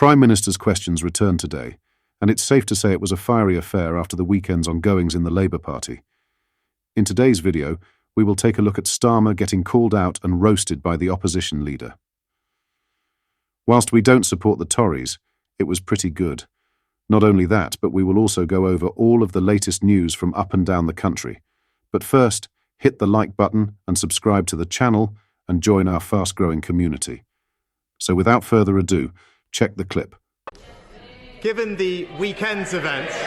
Prime Minister's questions returned today, and it's safe to say it was a fiery affair after the weekend's ongoings in the Labour Party. In today's video, we will take a look at Starmer getting called out and roasted by the opposition leader. Whilst we don't support the Tories, it was pretty good. Not only that, but we will also go over all of the latest news from up and down the country. But first, hit the like button and subscribe to the channel and join our fast-growing community. So without further ado, check the clip. Given the weekend's events,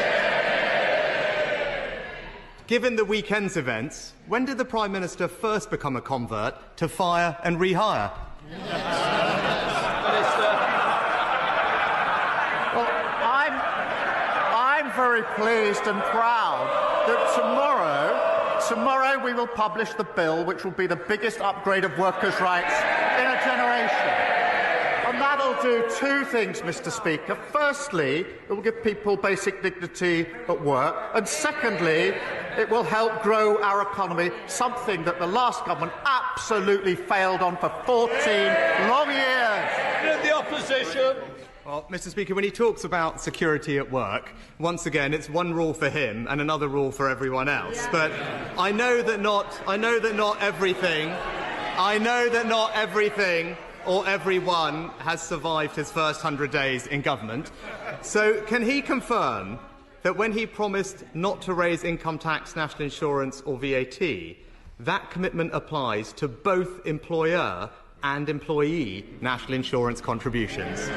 when did the Prime Minister first become a convert to fire and rehire? Well, I'm very pleased and proud that tomorrow we will publish the bill which will be the biggest upgrade of workers' rights in a generation. And that'll do two things, Mr. Speaker. Firstly, it will give people basic dignity at work. And secondly, it will help grow our economy, something that the last government absolutely failed on for 14 long years. The opposition. Well, Mr. Speaker, when he talks about security at work, once again, it's one rule for him and another rule for everyone else. Yeah. But I know that not everything or everyone has survived his first 100 days in government. So can he confirm that when he promised not to raise income tax, national insurance or VAT, that commitment applies to both employer and employee national insurance contributions?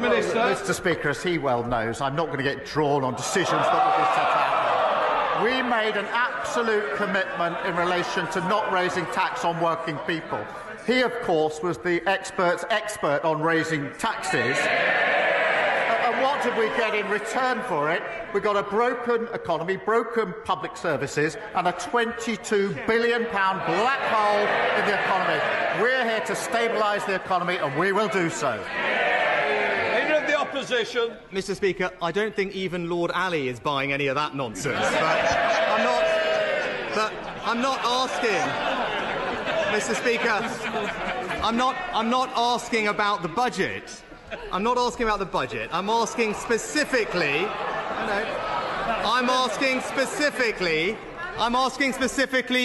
Minister. Mr. Speaker, as he well knows, I'm not going to get drawn on decisions that will be set out. We made an absolute commitment in relation to not raising tax on working people. He, of course, was the expert's expert on raising taxes. And what did we get in return for it? We got a broken economy, broken public services, and a £22 billion black hole in the economy. We're here to stabilise the economy, and we will do so. Leader of the opposition. Mr. Speaker, I don't think even Lord Ali is buying any of that nonsense. But I'm not asking. Mr. Speaker, I'm not asking about the budget. I'm not asking about the budget. I'm asking specifically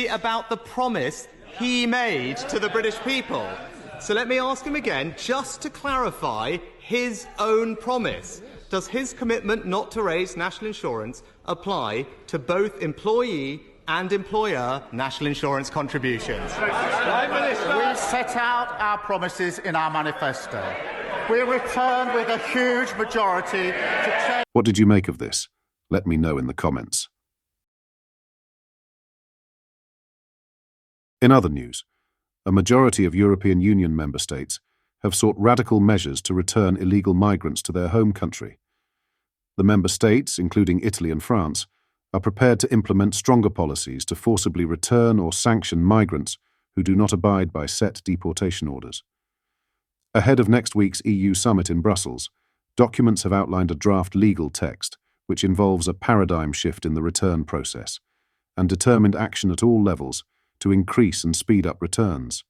about the promise he made to the British people. So let me ask him again, just to clarify his own promise. Does his commitment not to raise national insurance apply to both employee and employer national insurance contributions? We set out our promises in our manifesto. We returned with a huge majority to change. What did you make of this? Let me know in the comments. In other news, a majority of European Union member states have sought radical measures to return illegal migrants to their home country. The member states, including Italy and France, are prepared to implement stronger policies to forcibly return or sanction migrants who do not abide by set deportation orders. Ahead of next week's EU summit in Brussels, documents have outlined a draft legal text which involves a paradigm shift in the return process and determined action at all levels to increase and speed up returns.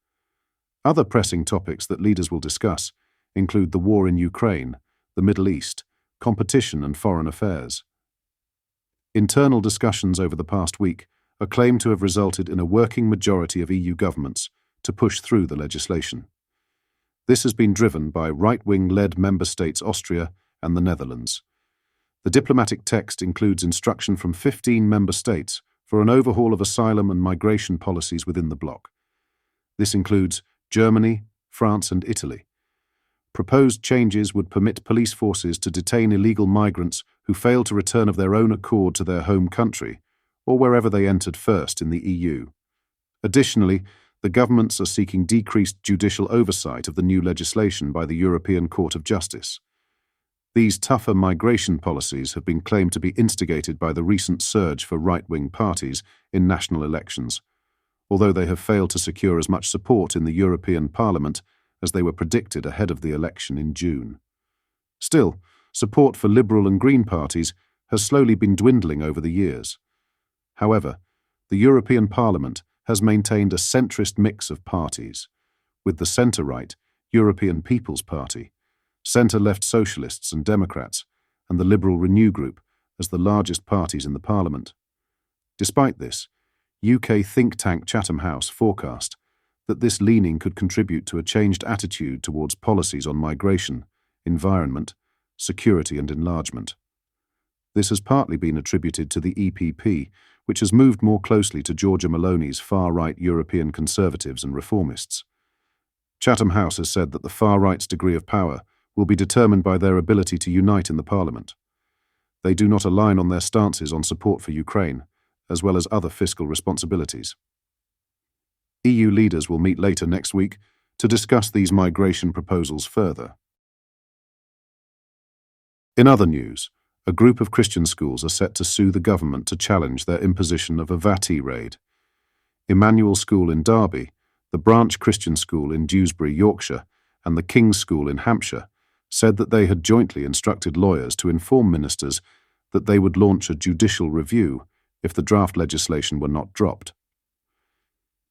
Other pressing topics that leaders will discuss include the war in Ukraine, the Middle East, competition and foreign affairs. Internal discussions over the past week are claimed to have resulted in a working majority of EU governments to push through the legislation. This has been driven by right-wing-led member states Austria and the Netherlands. The diplomatic text includes instruction from 15 member states for an overhaul of asylum and migration policies within the bloc. This includes Germany, France and Italy. Proposed changes would permit police forces to detain illegal migrants who fail to return of their own accord to their home country or wherever they entered first in the EU. Additionally, the governments are seeking decreased judicial oversight of the new legislation by the European Court of Justice. These tougher migration policies have been claimed to be instigated by the recent surge for right-wing parties in national elections, although they have failed to secure as much support in the European Parliament as they were predicted ahead of the election in June. Still, support for Liberal and Green parties has slowly been dwindling over the years. However, the European Parliament has maintained a centrist mix of parties, with the centre-right European People's Party centre-left Socialists and Democrats, and the Liberal Renew group as the largest parties in the Parliament. Despite this, UK think tank Chatham House forecast that this leaning could contribute to a changed attitude towards policies on migration, environment, security and enlargement. This has partly been attributed to the EPP, which has moved more closely to Giorgia Meloni's far-right European conservatives and reformists. Chatham House has said that the far-right's degree of power will be determined by their ability to unite in the Parliament. They do not align on their stances on support for Ukraine, as well as other fiscal responsibilities. EU leaders will meet later next week to discuss these migration proposals further. In other news, a group of Christian schools are set to sue the government to challenge their imposition of a VAT raid. Emmanuel School in Derby, the Branch Christian School in Dewsbury, Yorkshire, and the King's School in Hampshire said that they had jointly instructed lawyers to inform ministers that they would launch a judicial review if the draft legislation were not dropped.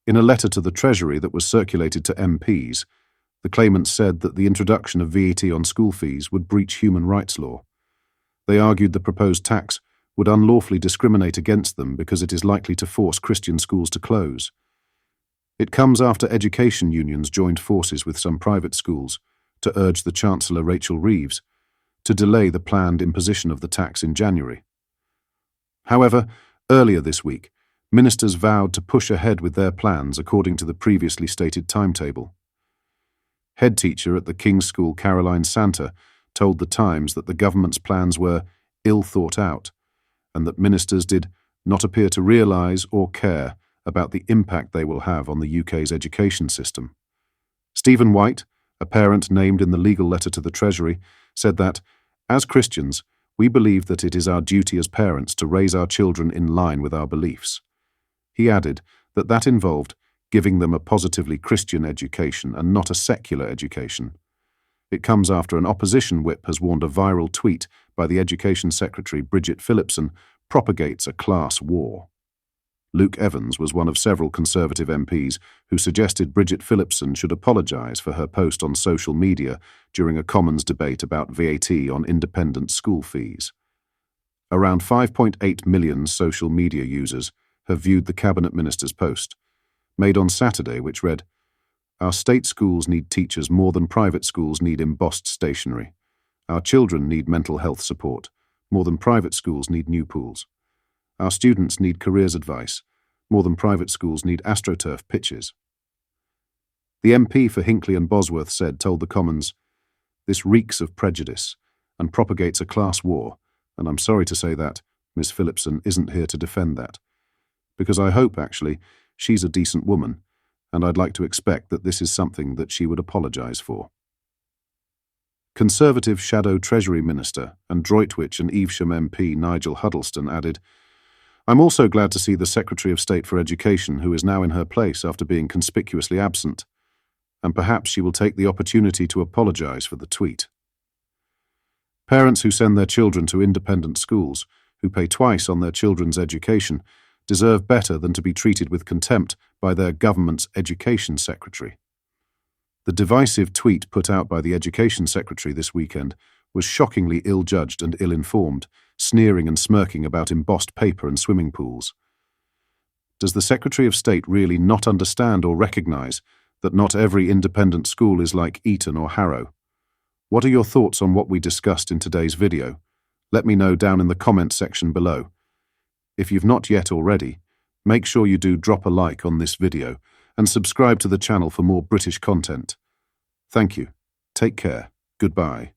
In a letter to the Treasury that was circulated to MPs, the claimants said that the introduction of VAT on school fees would breach human rights law. They argued the proposed tax would unlawfully discriminate against them because it is likely to force Christian schools to close. It comes after education unions joined forces with some private schools to urge the Chancellor Rachel Reeves to delay the planned imposition of the tax in January. However, earlier this week, ministers vowed to push ahead with their plans according to the previously stated timetable. Head teacher at the King's School Caroline Santa told The Times that the government's plans were ill thought out and that ministers did not appear to realise or care about the impact they will have on the UK's education system. Stephen White, a parent named in the legal letter to the Treasury, said that, as Christians, we believe that it is our duty as parents to raise our children in line with our beliefs. He added that that involved giving them a positively Christian education and not a secular education. It comes after an opposition whip has warned a viral tweet by the Education Secretary Bridget Phillipson propagates a class war. Luke Evans was one of several Conservative MPs who suggested Bridget Phillipson should apologise for her post on social media during a Commons debate about VAT on independent school fees. Around 5.8 million social media users have viewed the Cabinet Minister's post, made on Saturday, which read, "Our state schools need teachers more than private schools need embossed stationery. Our children need mental health support more than private schools need new pools. Our students need careers advice more than private schools need AstroTurf pitches." The MP for Hinckley and Bosworth said told the Commons, "This reeks of prejudice and propagates a class war, and I'm sorry to say that Ms. Phillipson isn't here to defend that. Because I hope, actually, she's a decent woman, and I'd like to expect that this is something that she would apologise for." Conservative Shadow Treasury Minister and Droitwich and Evesham MP Nigel Huddleston added, "I'm also glad to see the Secretary of State for Education, who is now in her place after being conspicuously absent, and perhaps she will take the opportunity to apologise for the tweet." Parents who send their children to independent schools, who pay twice on their children's education, deserve better than to be treated with contempt by their government's Education Secretary. The divisive tweet put out by the Education Secretary this weekend was shockingly ill-judged and ill-informed, sneering and smirking about embossed paper and swimming pools. Does the Secretary of State really not understand or recognise that not every independent school is like Eton or Harrow? What are your thoughts on what we discussed in today's video? Let me know down in the comments section below. If you've not yet already, make sure you do drop a like on this video and subscribe to the channel for more British content. Thank you. Take care. Goodbye.